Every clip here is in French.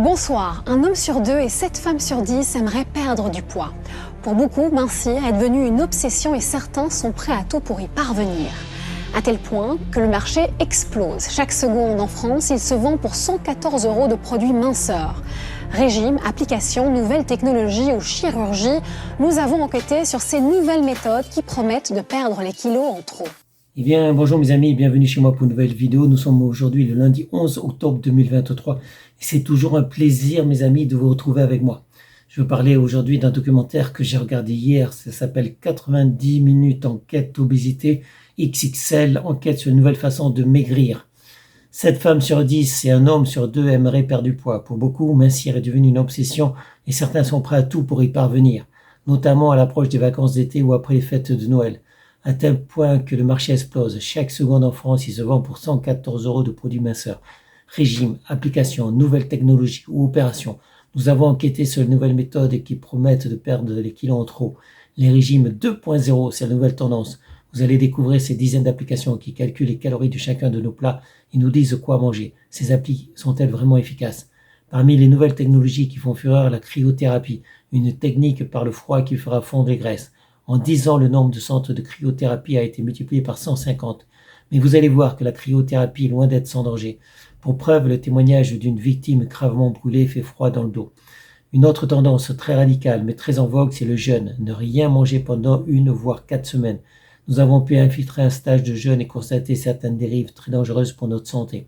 Bonsoir. Un homme sur 2 et 7 femmes sur 10 aimeraient perdre du poids. Pour beaucoup, mincir est devenu une obsession et certains sont prêts à tout pour y parvenir. À tel point que le marché explose. Chaque seconde en France, il se vend pour 114 € de produits minceurs. Régime, applications, nouvelles technologies ou chirurgie, nous avons enquêté sur ces nouvelles méthodes qui promettent de perdre les kilos en trop. Eh bien, bonjour mes amis, bienvenue chez moi pour une nouvelle vidéo. Nous sommes aujourd'hui le lundi 11 octobre 2023 et c'est toujours un plaisir mes amis de vous retrouver avec moi. Je veux parler aujourd'hui d'un documentaire que j'ai regardé hier, ça s'appelle 90 minutes enquête obésité XXL, enquête sur une nouvelle façon de maigrir. 7 femmes sur 10 et un homme sur 2 aimeraient perdre du poids. Pour beaucoup, mincir est devenu une obsession et certains sont prêts à tout pour y parvenir, notamment à l'approche des vacances d'été ou après les fêtes de Noël. À tel point que le marché explose. Chaque seconde en France, il se vend pour 114 € de produits minceurs. Régime, applications, nouvelles technologies ou opérations. Nous avons enquêté sur les nouvelles méthodes qui promettent de perdre les kilos en trop. Les régimes 2.0, c'est la nouvelle tendance. Vous allez découvrir ces dizaines d'applications qui calculent les calories de chacun de nos plats et nous disent quoi manger. Ces applis sont-elles vraiment efficaces? Parmi les nouvelles technologies qui font fureur, la cryothérapie, une technique par le froid qui fera fondre les graisses. En 10 ans, le nombre de centres de cryothérapie a été multiplié par 150. Mais vous allez voir que la cryothérapie est loin d'être sans danger. Pour preuve, le témoignage d'une victime gravement brûlée fait froid dans le dos. Une autre tendance très radicale, mais très en vogue, c'est le jeûne. Ne rien manger pendant 1 voire 4 semaines. Nous avons pu infiltrer un stage de jeûne et constater certaines dérives très dangereuses pour notre santé.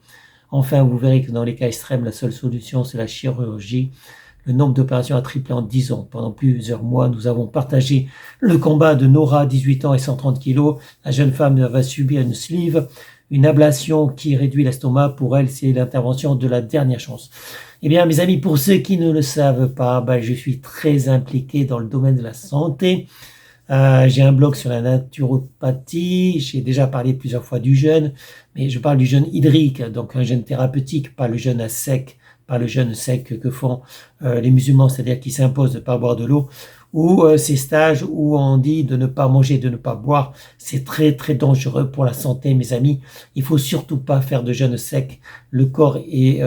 Enfin, vous verrez que dans les cas extrêmes, la seule solution, c'est la chirurgie. Le nombre d'opérations a triplé en 10 ans. Pendant plusieurs mois, nous avons partagé le combat de Nora, 18 ans et 130 kilos. La jeune femme va subir une sleeve, une ablation qui réduit l'estomac. Pour elle, c'est l'intervention de la dernière chance. Eh bien, mes amis, pour ceux qui ne le savent pas, je suis très impliqué dans le domaine de la santé. J'ai un blog sur la naturopathie. J'ai déjà parlé plusieurs fois du jeûne, mais je parle du jeûne hydrique, donc un jeûne thérapeutique, pas le jeûne à sec. Pas le jeûne sec que font les musulmans, c'est-à-dire qu'ils s'imposent de ne pas boire de l'eau, ou ces stages où on dit de ne pas manger, de ne pas boire. C'est très très dangereux pour la santé, mes amis. Il faut surtout pas faire de jeûne sec. Le corps est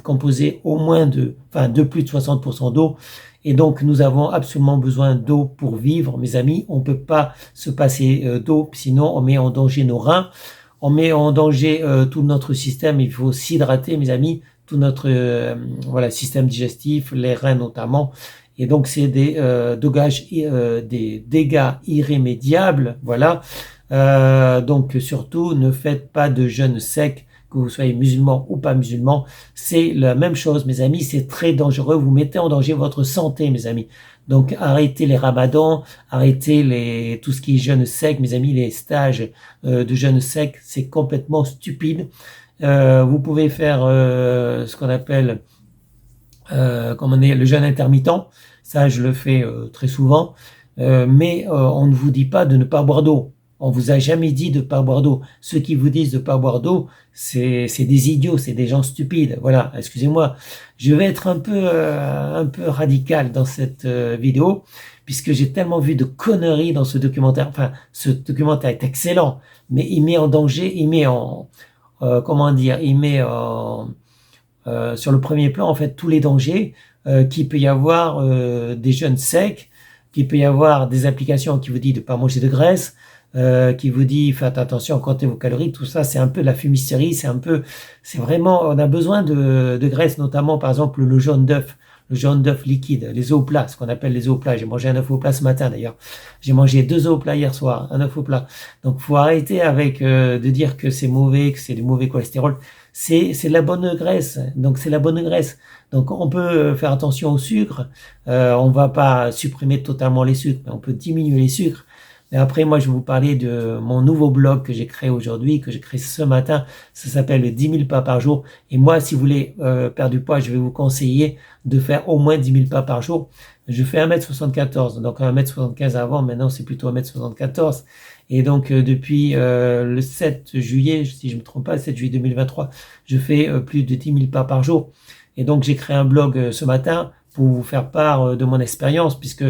composé au moins de plus de 60% d'eau. Et donc, nous avons absolument besoin d'eau pour vivre, mes amis. On peut pas se passer d'eau, sinon on met en danger nos reins. On met en danger tout notre système. Il faut s'hydrater, mes amis. Tout notre système digestif, les reins notamment, et donc c'est des dégâts irrémédiables, voilà. Donc surtout ne faites pas de jeûne sec, que vous soyez musulman ou pas musulman, c'est la même chose, mes amis, c'est très dangereux, vous mettez en danger votre santé, mes amis. Donc arrêtez les ramadans, arrêtez tout ce qui est jeûne sec, mes amis, les stages de jeûne sec, c'est complètement stupide. Vous pouvez faire ce qu'on appelle le jeûne intermittent. Ça, je le fais très souvent. Mais on ne vous dit pas de ne pas boire d'eau. On vous a jamais dit de ne pas boire d'eau. Ceux qui vous disent de ne pas boire d'eau, c'est des idiots, c'est des gens stupides. Voilà, excusez-moi. Je vais être un peu radical dans cette vidéo, puisque j'ai tellement vu de conneries dans ce documentaire. Enfin, ce documentaire est excellent, mais il met en danger, il met sur le premier plan en fait tous les dangers qu'il peut y avoir des jeûnes secs, qu'il peut y avoir des applications qui vous disent de pas manger de graisse, qui vous dit faites attention, comptez vos calories, tout ça c'est un peu de la fumisterie, c'est vraiment, on a besoin de graisse, notamment par exemple le jaune d'œuf liquide, les œufs au plat, ce qu'on appelle les œufs au plat. J'ai mangé un œuf au plat ce matin d'ailleurs. J'ai mangé 2 œufs au plat hier soir, un œuf au plat. Donc faut arrêter avec de dire que c'est mauvais, que c'est du mauvais cholestérol. C'est de la bonne graisse. Donc c'est la bonne graisse. Donc on peut faire attention au sucre. On va pas supprimer totalement les sucres, mais on peut diminuer les sucres. Et après, moi, je vais vous parler de mon nouveau blog que j'ai créé aujourd'hui, que j'ai créé ce matin. Ça s'appelle 10 000 pas par jour. Et moi, si vous voulez perdre du poids, je vais vous conseiller de faire au moins 10 000 pas par jour. Je fais 1m74, donc 1m75 avant. Maintenant, c'est plutôt 1m74. Et donc, depuis le 7 juillet, si je me trompe pas, 7 juillet 2023, je fais plus de 10 000 pas par jour. Et donc, j'ai créé un blog ce matin pour vous faire part de mon expérience, puisque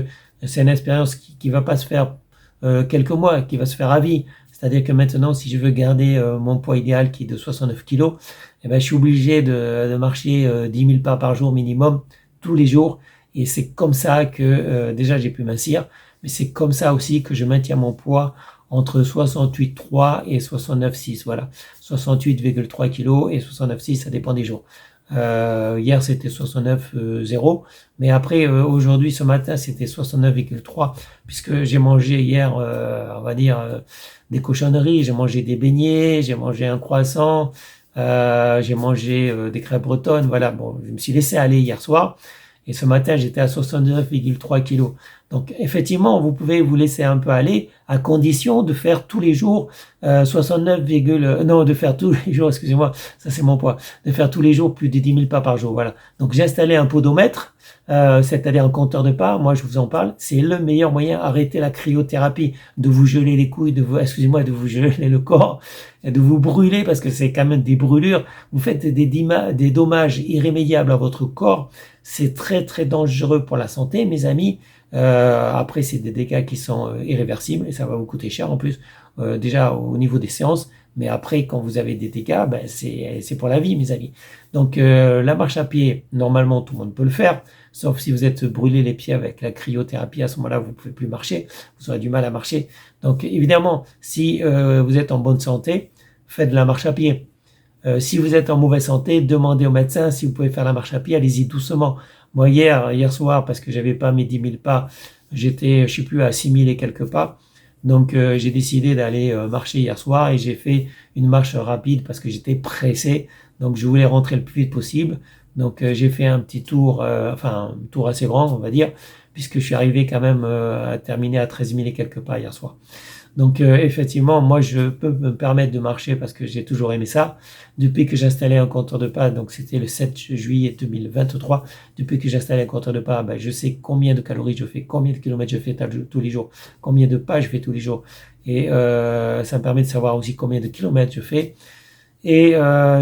c'est une expérience qui va pas se faire quelques mois, qui va se faire à vie. C'est-à-dire que maintenant, si je veux garder mon poids idéal qui est de 69 kilos, eh ben, je suis obligé de marcher 10 000 pas par jour minimum, tous les jours. Et c'est comme ça que déjà j'ai pu mincir, mais c'est comme ça aussi que je maintiens mon poids entre 68,3 et 69,6. Voilà, 68,3 kilos et 69,6, ça dépend des jours. Hier c'était 69,0, mais après aujourd'hui ce matin c'était 69,3 puisque j'ai mangé hier on va dire des cochonneries, j'ai mangé des beignets, j'ai mangé un croissant, j'ai mangé des crêpes bretonnes, voilà, bon, je me suis laissé aller hier soir et ce matin j'étais à 69,3 kilos. Donc effectivement, vous pouvez vous laisser un peu aller à condition de faire tous les jours 69, non, de faire tous les jours, excusez-moi, ça c'est mon poids, de faire tous les jours plus de 10 000 pas par jour. Voilà. Donc j'ai installé un podomètre, c'est-à-dire un compteur de pas. Moi je vous en parle. C'est le meilleur moyen d'arrêter la cryothérapie, de vous geler les couilles, de vous geler le corps, de vous brûler parce que c'est quand même des brûlures. Vous faites des dommages irrémédiables à votre corps. C'est très très dangereux pour la santé, mes amis. Après c'est des dégâts qui sont irréversibles et ça va vous coûter cher en plus déjà au niveau des séances, mais après quand vous avez des dégâts ben, c'est pour la vie mes amis. Donc la marche à pied normalement tout le monde peut le faire, sauf si vous êtes brûlé les pieds avec la cryothérapie, à ce moment-là vous pouvez plus marcher, vous aurez du mal à marcher. Donc évidemment si vous êtes en bonne santé, faites de la marche à pied. Si vous êtes en mauvaise santé, demandez au médecin si vous pouvez faire la marche à pied, allez-y doucement. Moi, hier soir, parce que j'avais pas mes 10 000 pas, j'étais, je sais plus, à 6 000 et quelques pas. Donc, j'ai décidé d'aller marcher hier soir et j'ai fait une marche rapide parce que j'étais pressé. Donc, je voulais rentrer le plus vite possible. Donc, j'ai fait un petit tour, un tour assez grand, on va dire, puisque je suis arrivé quand même à terminer à 13 000 et quelques pas hier soir. Donc effectivement, moi je peux me permettre de marcher parce que j'ai toujours aimé ça. Depuis que j'ai installé un compteur de pas, donc c'était le 7 juillet 2023, depuis que j'ai installé un compteur de pas, ben, je sais combien de calories je fais, combien de kilomètres je fais tous les jours, combien de pas je fais tous les jours. Et ça me permet de savoir aussi combien de kilomètres je fais. Et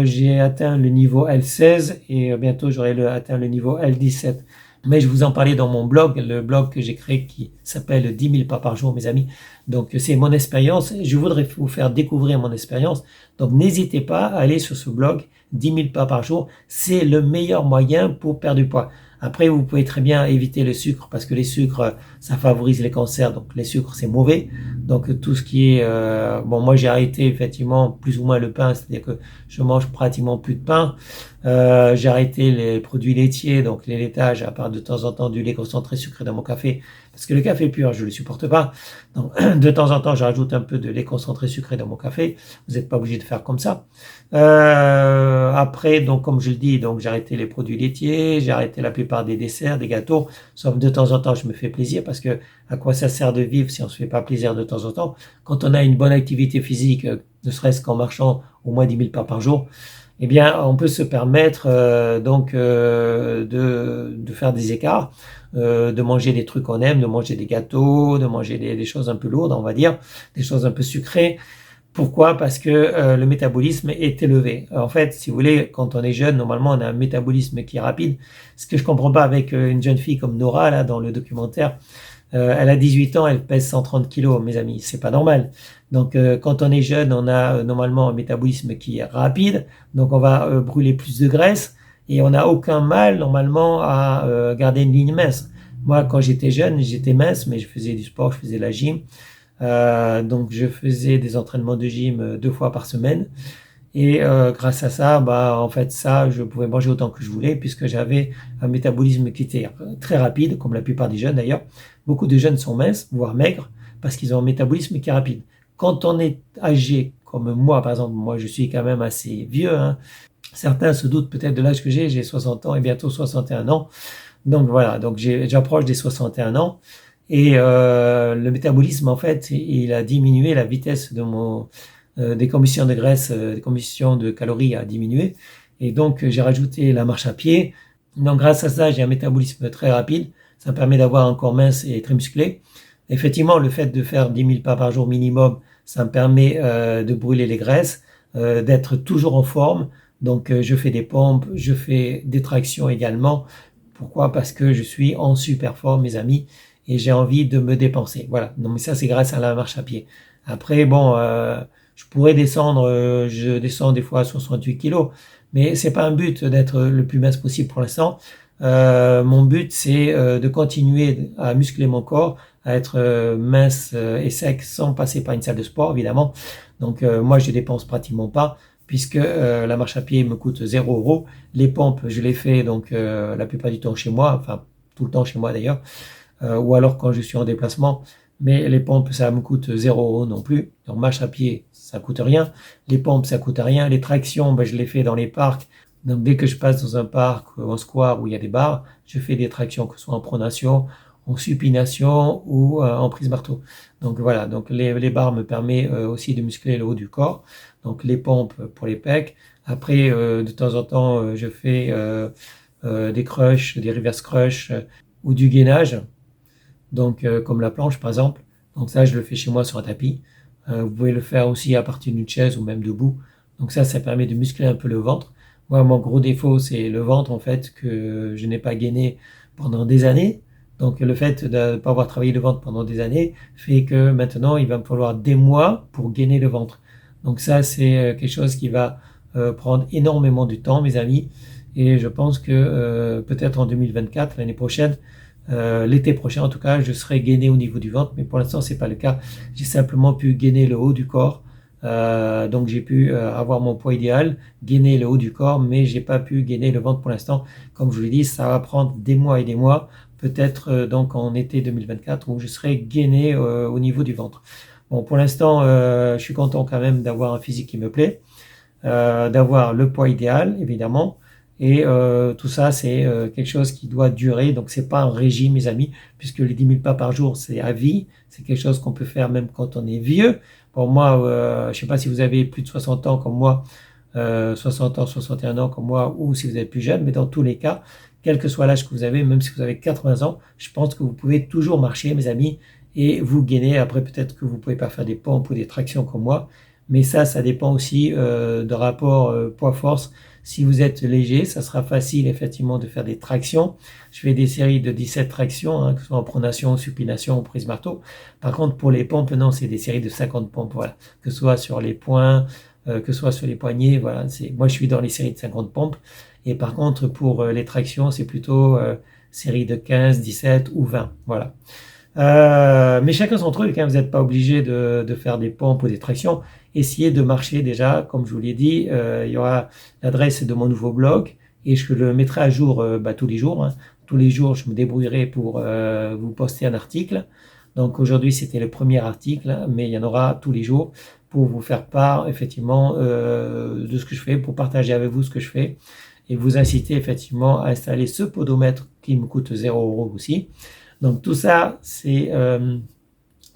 j'ai atteint le niveau L16 et bientôt j'aurai atteint le niveau L17. Mais je vous en parlais dans mon blog, le blog que j'ai créé qui s'appelle 10 000 pas par jour, mes amis. Donc, c'est mon expérience. Je voudrais vous faire découvrir mon expérience. Donc, n'hésitez pas à aller sur ce blog, 10 000 pas par jour. C'est le meilleur moyen pour perdre du poids. Après, vous pouvez très bien éviter le sucre parce que les sucres, ça favorise les cancers. Donc, les sucres, c'est mauvais. Donc, tout ce qui est... bon, moi, j'ai arrêté effectivement plus ou moins le pain. C'est-à-dire que je mange pratiquement plus de pain. J'ai arrêté les produits laitiers, donc les laitages, à part de temps en temps du lait concentré sucré dans mon café. Parce que le café pur, je le supporte pas. Donc, de temps en temps, je rajoute un peu de lait concentré sucré dans mon café. Vous n'êtes pas obligé de faire comme ça. Après, donc, comme je le dis, donc, j'ai arrêté les produits laitiers, j'ai arrêté la plupart des desserts, des gâteaux. Sauf de temps en temps, je me fais plaisir parce que à quoi ça sert de vivre si on se fait pas plaisir de temps en temps? Quand on a une bonne activité physique, ne serait-ce qu'en marchant au moins 10 000 pas par jour, eh bien, on peut se permettre de faire des écarts, de manger des trucs qu'on aime, de manger des gâteaux, de manger des choses un peu lourdes, on va dire, des choses un peu sucrées. Pourquoi? Parce que le métabolisme est élevé. En fait, si vous voulez, quand on est jeune, normalement, on a un métabolisme qui est rapide. Ce que je comprends pas avec une jeune fille comme Nora, là, dans le documentaire, elle a 18 ans, elle pèse 130 kilos, mes amis. C'est pas normal. Donc, quand on est jeune, on a normalement un métabolisme qui est rapide. Donc, on va brûler plus de graisse et on n'a aucun mal, normalement, à garder une ligne mince. Moi, quand j'étais jeune, j'étais mince, mais je faisais du sport, je faisais la gym. Donc, je faisais des entraînements de gym 2 fois par semaine. Et grâce à ça, en fait, je pouvais manger autant que je voulais puisque j'avais un métabolisme qui était très rapide, comme la plupart des jeunes d'ailleurs. Beaucoup de jeunes sont minces, voire maigres, parce qu'ils ont un métabolisme qui est rapide. Quand on est âgé, comme moi, par exemple, moi je suis quand même assez vieux, hein. Certains se doutent peut-être de l'âge que j'ai 60 ans et bientôt 61 ans. Donc voilà, donc j'approche des 61 ans. Et le métabolisme, en fait, il a diminué, la vitesse de des combustions de graisse, des combustions de calories a diminué. Et donc, j'ai rajouté la marche à pied. Donc, grâce à ça, j'ai un métabolisme très rapide. Ça me permet d'avoir un corps mince et très musclé. Effectivement, le fait de faire 10 000 pas par jour minimum, ça me permet de brûler les graisses, d'être toujours en forme. Donc, je fais des pompes, je fais des tractions également. Pourquoi? Parce que je suis en super forme, mes amis, et j'ai envie de me dépenser. Voilà. Donc, mais ça, c'est grâce à la marche à pied. Après, bon, je pourrais descendre, je descends des fois à 68 kilos, mais c'est pas un but d'être le plus mince possible pour l'instant. Mon but, c'est de continuer à muscler mon corps, à être mince et sec sans passer par une salle de sport, évidemment. Donc, moi, je dépense pratiquement pas, puisque la marche à pied me coûte 0 €. Les pompes, je les fais donc la plupart du temps chez moi, enfin tout le temps chez moi d'ailleurs, ou alors quand je suis en déplacement. Mais les pompes, ça me coûte 0 € non plus. Donc marche à pied, ça coûte rien. Les pompes, ça coûte rien. Les tractions, ben, je les fais dans les parcs. Donc dès que je passe dans un parc ou un square où il y a des barres, je fais des tractions, que ce soit en pronation, en supination ou en prise marteau. Donc voilà, donc les barres me permettent aussi de muscler le haut du corps. Donc les pompes pour les pecs. Après, de temps en temps, je fais des crushs, des reverse crushs ou du gainage. Donc comme la planche par exemple. Donc ça, je le fais chez moi sur un tapis. Vous pouvez le faire aussi à partir d'une chaise ou même debout. Donc ça permet de muscler un peu le ventre. Moi, mon gros défaut, c'est le ventre en fait, que je n'ai pas gainé pendant des années. Donc le fait de ne pas avoir travaillé le ventre pendant des années fait que maintenant, il va me falloir des mois pour gainer le ventre. Donc ça, c'est quelque chose qui va prendre énormément de temps, mes amis. Et je pense que peut-être en 2024, l'année prochaine, l'été prochain en tout cas, je serai gainé au niveau du ventre, mais pour l'instant c'est pas le cas. J'ai simplement pu gainer le haut du corps, donc j'ai pu avoir mon poids idéal, gainer le haut du corps, mais j'ai pas pu gainer le ventre pour l'instant. Comme je vous l'ai dit, ça va prendre des mois et des mois, peut-être donc en été 2024 où je serai gainé au niveau du ventre. Bon, pour l'instant, je suis content quand même d'avoir un physique qui me plaît, d'avoir le poids idéal évidemment. Et tout ça, c'est quelque chose qui doit durer. Donc, c'est pas un régime, mes amis, puisque les 10 000 pas par jour, c'est à vie. C'est quelque chose qu'on peut faire même quand on est vieux. Pour moi, je sais pas si vous avez plus de 60 ans comme moi, 60 ans, 61 ans comme moi, ou si vous êtes plus jeune, mais dans tous les cas, quel que soit l'âge que vous avez, même si vous avez 80 ans, je pense que vous pouvez toujours marcher, mes amis, et vous gainer. Après, peut-être que vous pouvez pas faire des pompes ou des tractions comme moi, mais ça dépend aussi de rapport poids-force. Si vous êtes léger, ça sera facile effectivement de faire des tractions. Je fais des séries de 17 tractions, que ce soit en pronation, supination ou prise marteau. Par contre, pour les pompes, non, c'est des séries de 50 pompes, voilà. Que ce soit sur les poings, que ce soit sur les poignets, voilà. Moi, je suis dans les séries de 50 pompes. Et par contre, pour les tractions, c'est plutôt série de 15, 17 ou 20, voilà. Mais chacun son truc, vous n'êtes pas obligé de faire des pompes ou des tractions. Essayez de marcher déjà, comme je vous l'ai dit, il y aura l'adresse de mon nouveau blog et je le mettrai à jour tous les jours. Tous les jours, je me débrouillerai pour vous poster un article. Donc aujourd'hui, c'était le premier article, mais il y en aura tous les jours pour vous faire part effectivement de ce que je fais, pour partager avec vous ce que je fais et vous inciter effectivement à installer ce podomètre qui me coûte 0 € aussi. Donc tout ça, c'est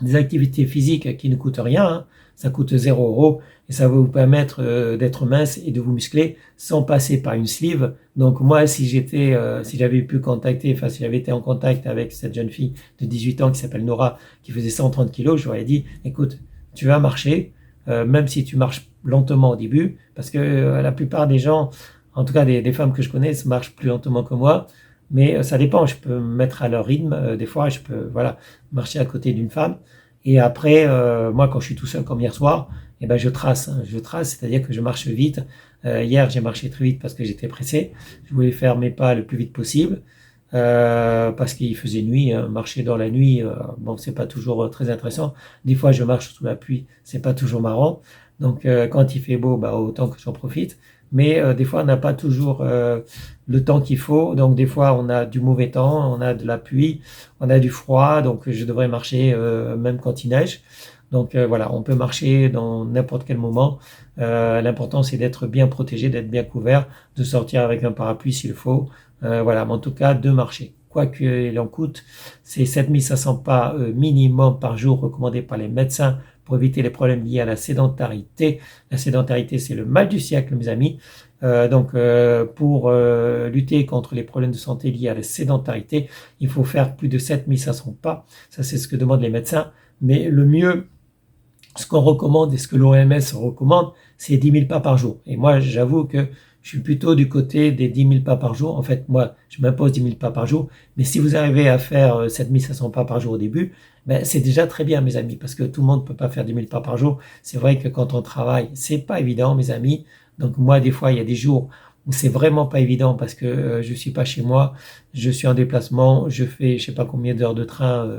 des activités physiques qui ne coûtent rien, ça coûte 0 € et ça va vous permettre d'être mince et de vous muscler sans passer par une sleeve. Donc moi, si j'avais pu contacter, si j'avais été en contact avec cette jeune fille de 18 ans qui s'appelle Nora, qui faisait 130 kilos, je lui aurais dit, écoute, tu vas marcher, même si tu marches lentement au début, parce que la plupart des gens, en tout cas des femmes que je connais, marchent plus lentement que moi. Mais ça dépend, je peux me mettre à leur rythme. Des fois, je peux marcher à côté d'une femme. Et après, moi, quand je suis tout seul, comme hier soir, je trace. Je trace, c'est-à-dire que je marche vite. Hier, j'ai marché très vite parce que j'étais pressé. Je voulais faire mes pas le plus vite possible parce qu'il faisait nuit. Marcher dans la nuit, c'est pas toujours très intéressant. Des fois, je marche sous la pluie, c'est pas toujours marrant. Donc, quand il fait beau, autant que j'en profite. Mais des fois, on n'a pas toujours le temps qu'il faut. Donc, des fois, on a du mauvais temps, on a de la pluie, on a du froid. Donc, je devrais marcher même quand il neige. Donc, voilà, on peut marcher dans n'importe quel moment. L'important, c'est d'être bien protégé, d'être bien couvert, de sortir avec un parapluie s'il faut. Voilà, mais en tout cas, de marcher. Quoi qu'il en coûte, c'est 7500 pas minimum par jour recommandé par les médecins pour éviter les problèmes liés à la sédentarité. La sédentarité, c'est le mal du siècle, mes amis. Donc, pour lutter contre les problèmes de santé liés à la sédentarité, il faut faire plus de 7500 pas. Ça, c'est ce que demandent les médecins. Mais le mieux, ce qu'on recommande et ce que l'OMS recommande, c'est 10 000 pas par jour. Et moi, j'avoue que Je suis plutôt du côté des 10 000 pas par jour. En fait, moi, je m'impose 10 000 pas par jour. Mais si vous arrivez à faire 7 500 pas par jour au début, ben, c'est déjà très bien, mes amis, parce que tout le monde ne peut pas faire 10 000 pas par jour. C'est vrai que quand on travaille, c'est pas évident, mes amis. Donc moi, des fois, il y a des jours où c'est vraiment pas évident parce que je suis pas chez moi, je suis en déplacement, je fais je sais pas combien d'heures de train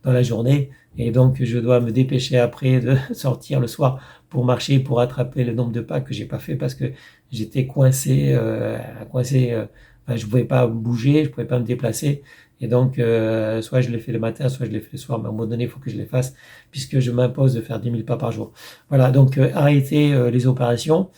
dans la journée et donc je dois me dépêcher après de sortir le soir pour marcher, pour rattraper le nombre de pas que j'ai pas fait parce que j'étais coincé, enfin, je pouvais pas bouger, je pouvais pas me déplacer et donc soit je l'ai fait le matin, soit je l'ai fait le soir, mais à un moment donné, il faut que je les fasse puisque je m'impose de faire 10 000 pas par jour. Voilà, donc arrêtez les opérations.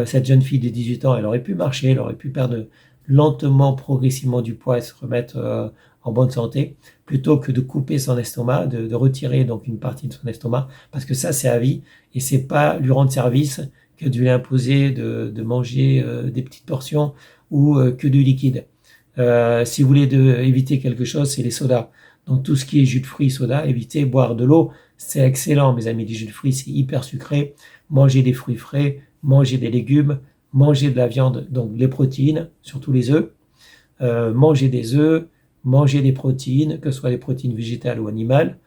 Cette jeune fille de 18 ans, elle aurait pu marcher, elle aurait pu perdre lentement, progressivement du poids et se remettre en bonne santé, plutôt que de couper son estomac, de retirer donc une partie de son estomac, parce que ça c'est à vie et c'est pas lui rendre service que de lui imposer de manger des petites portions ou que du liquide. Si vous voulez éviter quelque chose, c'est les sodas. Donc tout ce qui est jus de fruits, soda, évitez boire de l'eau, c'est excellent mes amis. Les jus de fruits c'est hyper sucré. Mangez des fruits frais, mangez des légumes, mangez de la viande, donc les protéines, surtout les œufs. Mangez des œufs, mangez des protéines, que ce soit des protéines végétales ou animales.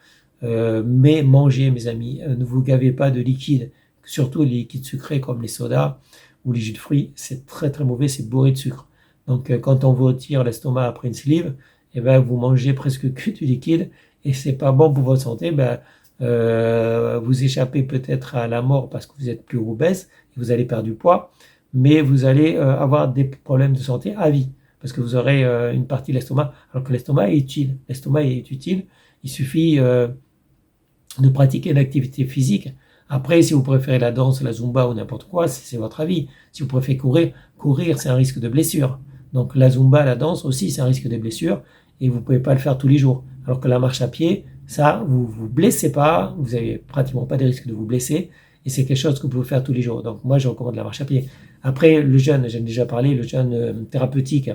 Mais mangez mes amis, ne vous gavez pas de liquides, surtout les liquides sucrés comme les sodas ou les jus de fruits, c'est très très mauvais, c'est bourré de sucre. Donc quand on vous retire l'estomac après une sleeve, eh ben, vous mangez presque que du liquide et c'est pas bon pour votre santé. Ben, vous échappez peut-être à la mort parce que vous êtes plus obèse et vous allez perdre du poids, mais vous allez avoir des problèmes de santé à vie parce que vous aurez une partie de l'estomac alors que l'estomac est utile. L'estomac est utile, il suffit de pratiquer une activité physique. Après, si vous préférez la danse, la zumba ou n'importe quoi, c'est votre avis. Si vous préférez courir, c'est un risque de blessure. Donc la zumba, la danse aussi, c'est un risque de blessure et vous pouvez pas le faire tous les jours. Alors que la marche à pied, ça, vous vous blessez pas, vous avez pratiquement pas de risque de vous blesser et c'est quelque chose que vous pouvez faire tous les jours. Donc moi, je recommande la marche à pied. Après, le jeûne, j'en ai déjà parlé, le jeûne thérapeutique,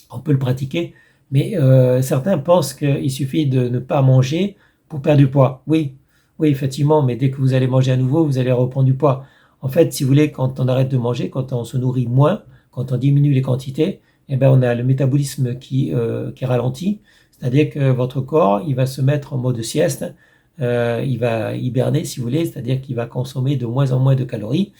on peut le pratiquer, mais certains pensent qu'il suffit de ne pas manger pour perdre du poids. Oui, oui, effectivement, mais dès que vous allez manger à nouveau, vous allez reprendre du poids. En fait, si vous voulez, quand on arrête de manger, quand on se nourrit moins, quand on diminue les quantités, eh ben, on a le métabolisme qui ralentit. C'est-à-dire que votre corps, il va se mettre en mode sieste, il va hiberner, si vous voulez, c'est-à-dire qu'il va consommer de moins en moins de calories.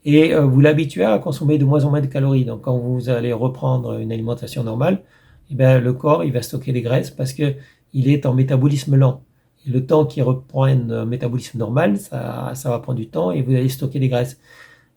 Et vous l'habituez à consommer de moins en moins de calories. Donc, quand vous allez reprendre une alimentation normale, eh ben, le corps, il va stocker des graisses parce que il est en métabolisme lent. Et le temps qu'il reprenne un métabolisme normal, ça va prendre du temps et vous allez stocker des graisses.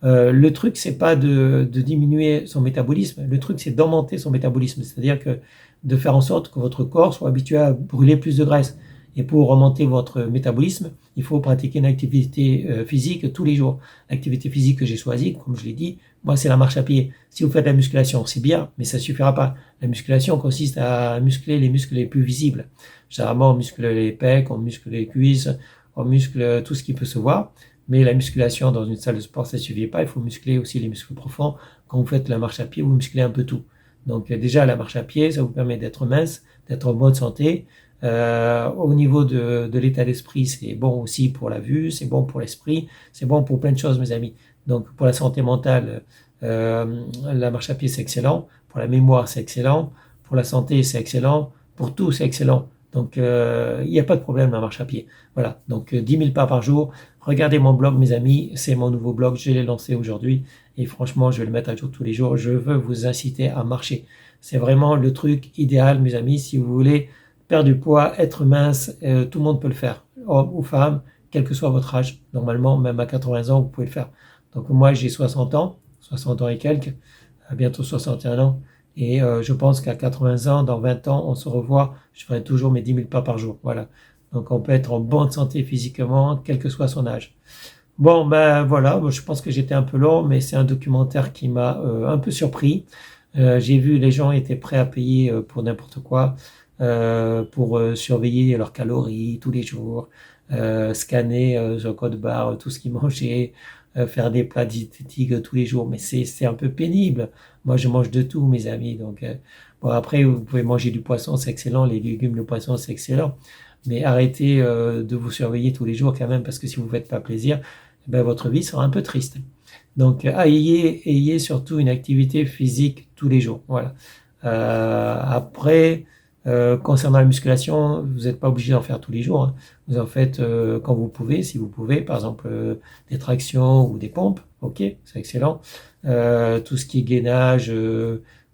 Le truc, c'est pas de diminuer son métabolisme. Le truc, c'est d'augmenter son métabolisme. C'est-à-dire que de faire en sorte que votre corps soit habitué à brûler plus de graisse. Et pour remonter votre métabolisme, il faut pratiquer une activité physique tous les jours. L'activité physique que j'ai choisie, comme je l'ai dit, moi, c'est la marche à pied. Si vous faites la musculation, c'est bien, mais ça suffira pas. La musculation consiste à muscler les muscles les plus visibles. Généralement, on muscle les pecs, on muscle les cuisses, on muscle tout ce qui peut se voir. Mais la musculation dans une salle de sport, ça ne suffit pas. Il faut muscler aussi les muscles profonds. Quand vous faites la marche à pied, vous musclez un peu tout. Donc déjà, la marche à pied, ça vous permet d'être mince, d'être en bonne santé. Au niveau de l'état d'esprit, c'est bon aussi pour la vue, c'est bon pour l'esprit, c'est bon pour plein de choses, mes amis. Donc pour la santé mentale, la marche à pied, c'est excellent. Pour la mémoire, c'est excellent. Pour la santé, c'est excellent. Pour tout, c'est excellent. Donc il n'y a pas de problème la marche à pied. Voilà, donc 10 000 pas par jour. Regardez mon blog, mes amis, c'est mon nouveau blog, je l'ai lancé aujourd'hui et franchement, je vais le mettre à jour tous les jours. Je veux vous inciter à marcher. C'est vraiment le truc idéal, mes amis, si vous voulez perdre du poids, être mince, tout le monde peut le faire, homme ou femme, quel que soit votre âge. Normalement, même à 80 ans, vous pouvez le faire. Donc moi, j'ai 60 ans et quelques, bientôt 61 ans. Et je pense qu'à 80 ans, dans 20 ans, on se revoit, je ferai toujours mes 10 000 pas par jour. Voilà. Donc on peut être en bonne santé physiquement, quel que soit son âge. Bon, ben voilà, je pense que j'étais un peu long, mais c'est un documentaire qui m'a un peu surpris. J'ai vu les gens étaient prêts à payer pour n'importe quoi, pour surveiller leurs calories tous les jours, scanner sur code barre tout ce qu'ils mangeaient, faire des plats diététiques tous les jours. Mais c'est un peu pénible. Moi, je mange de tout, mes amis. Donc, bon, après, vous pouvez manger du poisson, c'est excellent. Les légumes, le poisson, c'est excellent. Mais arrêtez de vous surveiller tous les jours quand même, parce que si vous ne faites pas plaisir, ben, votre vie sera un peu triste. Donc, ayez surtout une activité physique tous les jours. Voilà. Après, concernant la musculation, vous n'êtes pas obligé d'en faire tous les jours, hein. Vous en faites quand vous pouvez, si vous pouvez, par exemple des tractions ou des pompes. Ok, c'est excellent. Tout ce qui est gainage,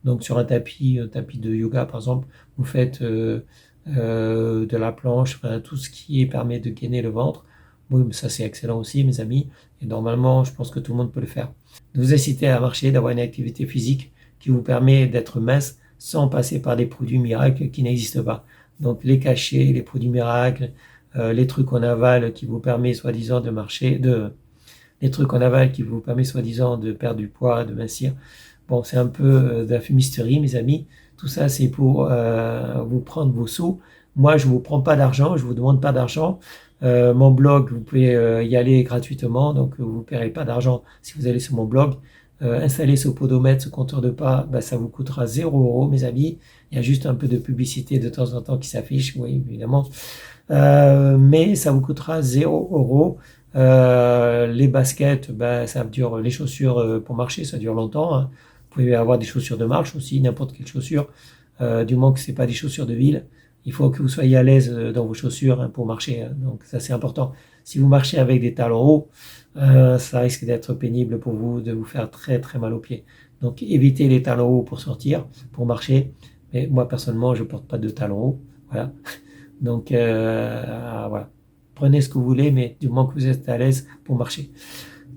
donc sur un tapis de yoga par exemple, vous faites de la planche, enfin, tout ce qui permet de gainer le ventre. Oui, mais ça c'est excellent aussi, mes amis. Et normalement, je pense que tout le monde peut le faire. Ne vous incitez à marcher, d'avoir une activité physique qui vous permet d'être mince sans passer par des produits miracles qui n'existent pas. Donc les cachets, les produits miracles, les trucs en aval qui vous permet soi-disant de marcher, les trucs en aval qui vous permet soi-disant de perdre du poids, de mincir. Bon, c'est un peu de la fumisterie, mes amis. Tout ça, c'est pour vous prendre vos sous. Moi, je vous prends pas d'argent, je vous demande pas d'argent. Mon blog, vous pouvez y aller gratuitement, donc vous ne paierez pas d'argent si vous allez sur mon blog. Installer ce podomètre, ce compteur de pas, bah, ça vous coûtera 0 €, mes amis. Il y a juste un peu de publicité de temps en temps qui s'affiche, oui, évidemment. Mais ça vous coûtera 0 €. Les baskets, bah, ça dure, les chaussures pour marcher, ça dure longtemps, hein. Vous pouvez avoir des chaussures de marche aussi, n'importe quelle chaussure, du moment que c'est pas des chaussures de ville. Il faut que vous soyez à l'aise dans vos chaussures, hein, pour marcher, hein. Donc ça c'est important. Si vous marchez avec des talons hauts, ça risque d'être pénible pour vous, de vous faire très très mal aux pieds. Donc évitez les talons hauts pour sortir, pour marcher. Mais moi personnellement, je porte pas de talons hauts. Voilà. Donc voilà. Prenez ce que vous voulez, mais du moment que vous êtes à l'aise pour marcher.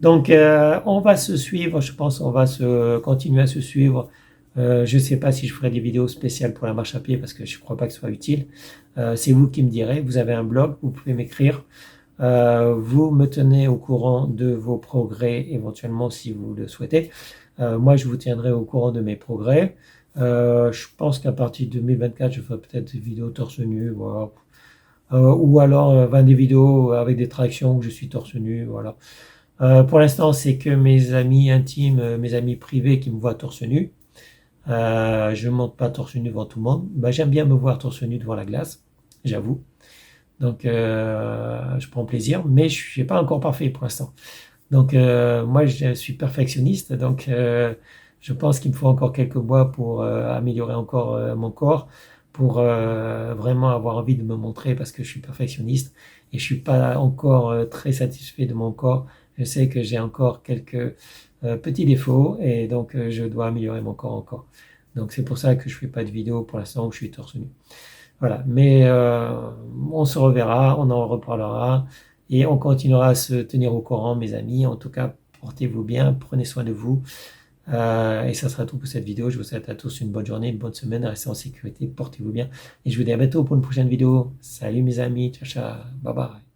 Donc on va se suivre, je pense, on va se continuer à se suivre. Je ne sais pas si je ferai des vidéos spéciales pour la marche à pied parce que je ne crois pas que ce soit utile. C'est vous qui me direz. Vous avez un blog, vous pouvez m'écrire. Vous me tenez au courant de vos progrès éventuellement si vous le souhaitez. Moi, je vous tiendrai au courant de mes progrès. Je pense qu'à partir de 2024, je ferai peut-être des vidéos torse nu, voilà. Ou alors des vidéos avec des tractions où je suis torse nu, voilà. Pour l'instant, c'est que mes amis intimes, mes amis privés qui me voient torse nu. Je ne monte pas torse nu devant tout le monde. Bah, j'aime bien me voir torse nu devant la glace, j'avoue. Donc, je prends plaisir, mais je ne suis pas encore parfait pour l'instant. Donc, moi, je suis perfectionniste, donc je pense qu'il me faut encore quelques mois pour améliorer encore mon corps, pour vraiment avoir envie de me montrer parce que je suis perfectionniste et je suis pas encore très satisfait de mon corps. Je sais que j'ai encore quelques petits défauts et donc je dois améliorer mon corps encore. Donc, c'est pour ça que je fais pas de vidéo pour l'instant où je suis torse nu. Voilà, mais on se reverra, on en reparlera et on continuera à se tenir au courant, mes amis. En tout cas, portez-vous bien, prenez soin de vous. Et ça sera tout pour cette vidéo. Je vous souhaite à tous une bonne journée, une bonne semaine, restez en sécurité, portez-vous bien. Et je vous dis à bientôt pour une prochaine vidéo. Salut mes amis, ciao ciao, bye bye.